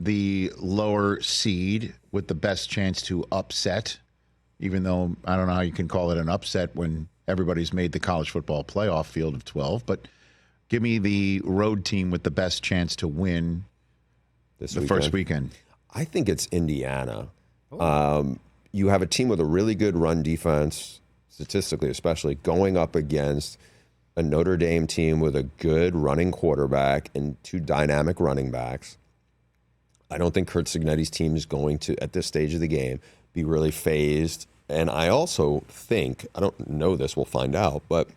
the lower seed with the best chance to upset, even though I don't know how you can call it an upset when everybody's made the college football playoff field of 12, but give me the road team with the best chance to win first weekend. I think it's Indiana. You have a team with a really good run defense, statistically especially, going up against a Notre Dame team with a good running quarterback and two dynamic running backs. I don't think Curt Cignetti's team is going to, at this stage of the game, be really phased. And I also think, I don't know this, we'll find out, but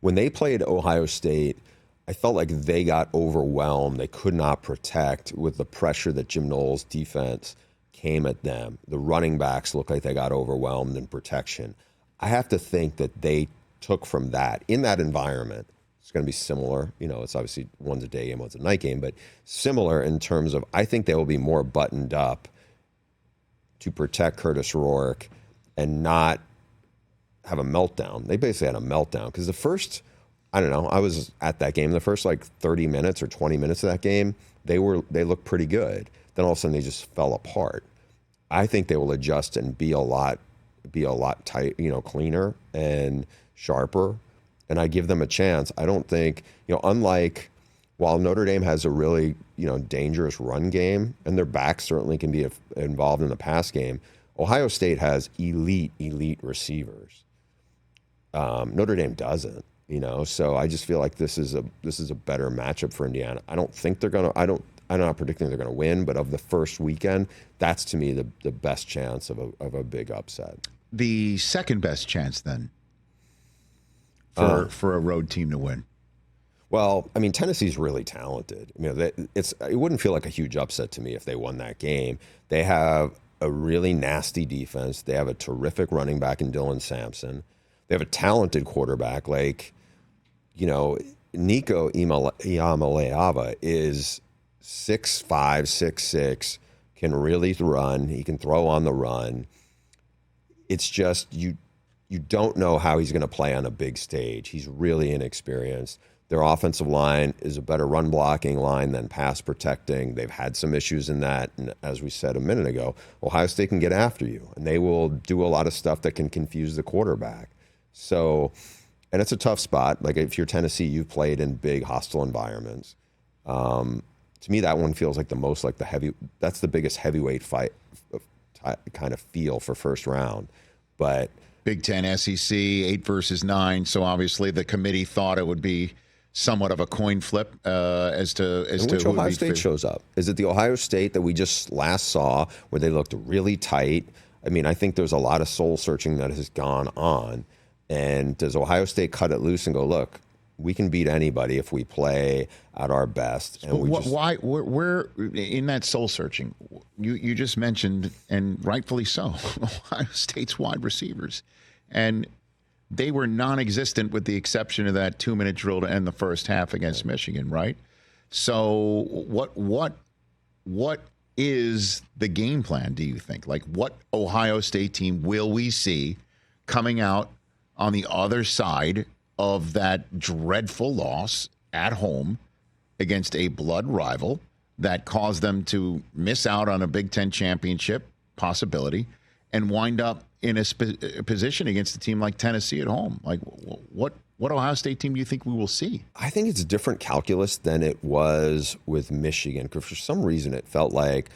when they played Ohio State, I felt like they got overwhelmed. They could not protect with the pressure that Jim Knowles' defense came at them. The running backs looked like they got overwhelmed in protection. I have to think that they took from that in that environment. It's going to be similar. You know, it's obviously one's a day game, one's a night game, but similar in terms of I think they will be more buttoned up to protect Curtis Rourke and not have a meltdown. They basically had a meltdown because the first, I don't know, I was at that game. The first like 30 minutes or 20 minutes of that game, they looked pretty good. Then all of a sudden they just fell apart. I think they will adjust and be a lot tight, cleaner and sharper. And I give them a chance. I don't think, unlike while Notre Dame has a really, dangerous run game, and their backs certainly can be involved in the pass game, Ohio State has elite receivers. Notre Dame doesn't, So I just feel like this is a better matchup for Indiana. I don't think they're gonna. I'm not predicting they're gonna win, but of the first weekend, that's to me the best chance of a big upset. The second best chance then for a road team to win. Well, I mean, Tennessee's really talented. It wouldn't feel like a huge upset to me if they won that game. They have a really nasty defense. They have a terrific running back in Dylan Sampson. They have a talented quarterback. Nico Iamaleava is 6'5", 6'6", can really run. He can throw on the run. It's just you don't know how he's going to play on a big stage. He's really inexperienced. Their offensive line is a better run blocking line than pass protecting. They've had some issues in that. And as we said a minute ago, Ohio State can get after you, and they will do a lot of stuff that can confuse the quarterback. So, and it's a tough spot. Like if you're Tennessee, you've played in big hostile environments. To me, that one feels like the most like that's the biggest heavyweight fight kind of feel for first round. But Big Ten, SEC, 8 versus 9. So obviously the committee thought it would be somewhat of a coin flip as to which Ohio State shows up. Is it the Ohio State that we just last saw where they looked really tight? I mean, I think there's a lot of soul searching that has gone on. And does Ohio State cut it loose and go, look, we can beat anybody if we play at our best? And we're in that soul searching. You just mentioned, and rightfully so, Ohio State's wide receivers. And they were non-existent with the exception of that 2-minute drill to end the first half against Michigan, right? So what is the game plan, do you think? Like, what Ohio State team will we see coming out on the other side of that dreadful loss at home against a blood rival that caused them to miss out on a Big Ten championship possibility and wind up in a position against a team like Tennessee at home? Like, what Ohio State team do you think we will see? I think it's a different calculus than it was with Michigan, because for some reason it felt like,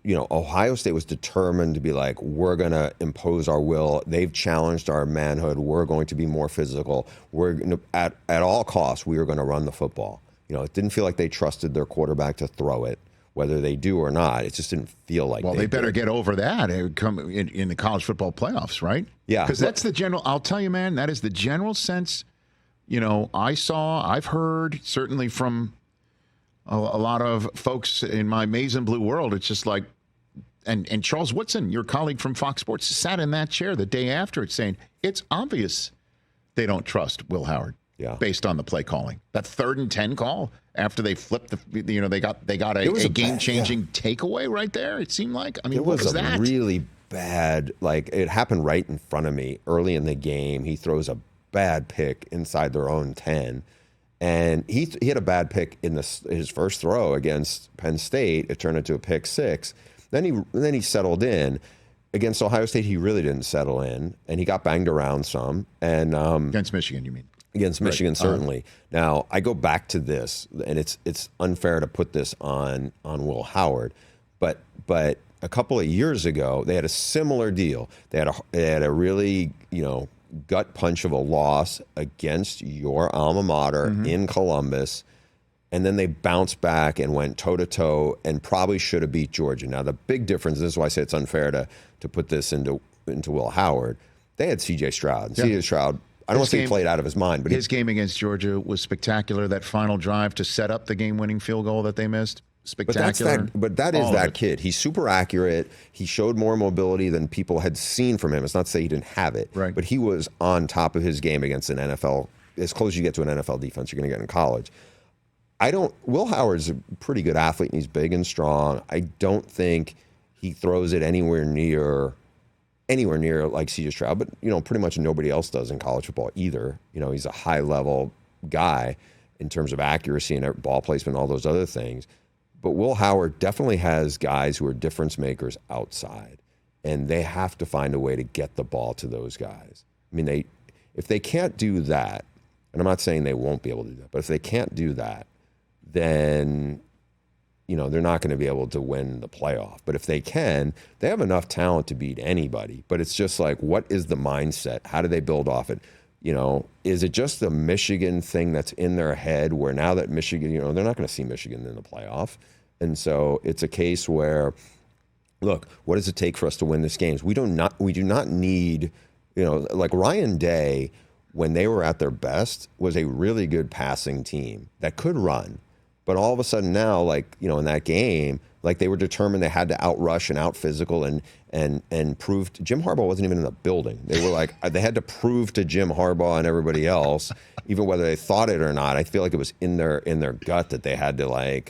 Ohio State was determined to be like, we're going to impose our will. They've challenged our manhood. We're going to be more physical. We're at all costs, we are going to run the football. It didn't feel like they trusted their quarterback to throw it, whether they do or not. It just didn't feel like they better get over that and come in the college football playoffs, right? Yeah. Because that's the general, I'll tell you, man, that is the general sense, I've heard, certainly from a lot of folks in my maize and blue world. It's just like, and Charles Woodson, your colleague from Fox Sports, sat in that chair the day after it saying, it's obvious they don't trust Will Howard. Yeah. Based on the play calling, that 3rd and 10 call after they flipped they got a game-changing takeaway right there. It seemed like, what was that? Really bad. Like, it happened right in front of me early in the game. He throws a bad pick inside their own 10, And he had a bad pick in his first throw against Penn State. It turned into a pick six. Then he settled in. Against Ohio State, he really didn't settle in, and he got banged around some. And against Michigan, you mean? Against Michigan, right. Certainly. Now, I go back to this, and it's unfair to put this on Will Howard, but a couple of years ago, they had a similar deal. They had a really, gut punch of a loss against your alma mater in Columbus, and then they bounced back and went toe-to-toe and probably should have beat Georgia. Now, the big difference, this is why I say it's unfair to put this into Will Howard. They had C.J. Stroud. And C.J. Stroud, I don't want to say he played out of his mind, but his game against Georgia was spectacular. That final drive to set up the game-winning field goal that they missed, spectacular. But that is that kid. He's super accurate. He showed more mobility than people had seen from him. It's not to say he didn't have it, right. But he was on top of his game against an NFL, as close as you get to an NFL defense you're going to get in college. Will Howard's a pretty good athlete, and he's big and strong. I don't think he throws it anywhere near like C.J. Stroud, but pretty much nobody else does in college football either. He's a high level guy in terms of accuracy and ball placement and all those other things. But Will Howard definitely has guys who are difference makers outside, and they have to find a way to get the ball to those guys. I mean, if they can't do that, and I'm not saying they won't be able to do that, but if they can't do that, then they're not going to be able to win the playoff. But if they can, they have enough talent to beat anybody. But it's just like, what is the mindset? How do they build off it? Is it just the Michigan thing that's in their head where now that Michigan, they're not going to see Michigan in the playoff. And so it's a case where, look, what does it take for us to win this game? We do not need, like Ryan Day, when they were at their best, was a really good passing team that could run. But all of a sudden now, in that game, they were determined they had to outrush and out-physical and prove Jim Harbaugh wasn't even in the building. They were they had to prove to Jim Harbaugh and everybody else, even whether they thought it or not. I feel like it was in their gut that they had to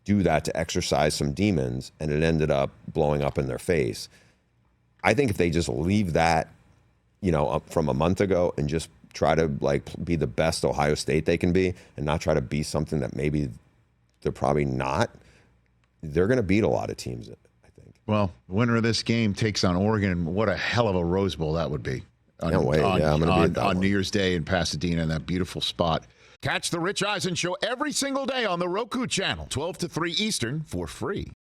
do that to exercise some demons, and it ended up blowing up in their face. I think if they just leave that, up from a month ago and just try to be the best Ohio State they can be and not try to be something that maybe they're probably not, they're going to beat a lot of teams, I think. Well, the winner of this game takes on Oregon. What a hell of a Rose Bowl that would be. Can't wait. Yeah, I'm going to be at that on New Year's Day in Pasadena in that beautiful spot. Catch the Rich Eisen Show every single day on the Roku Channel, 12 to 3 Eastern, for free.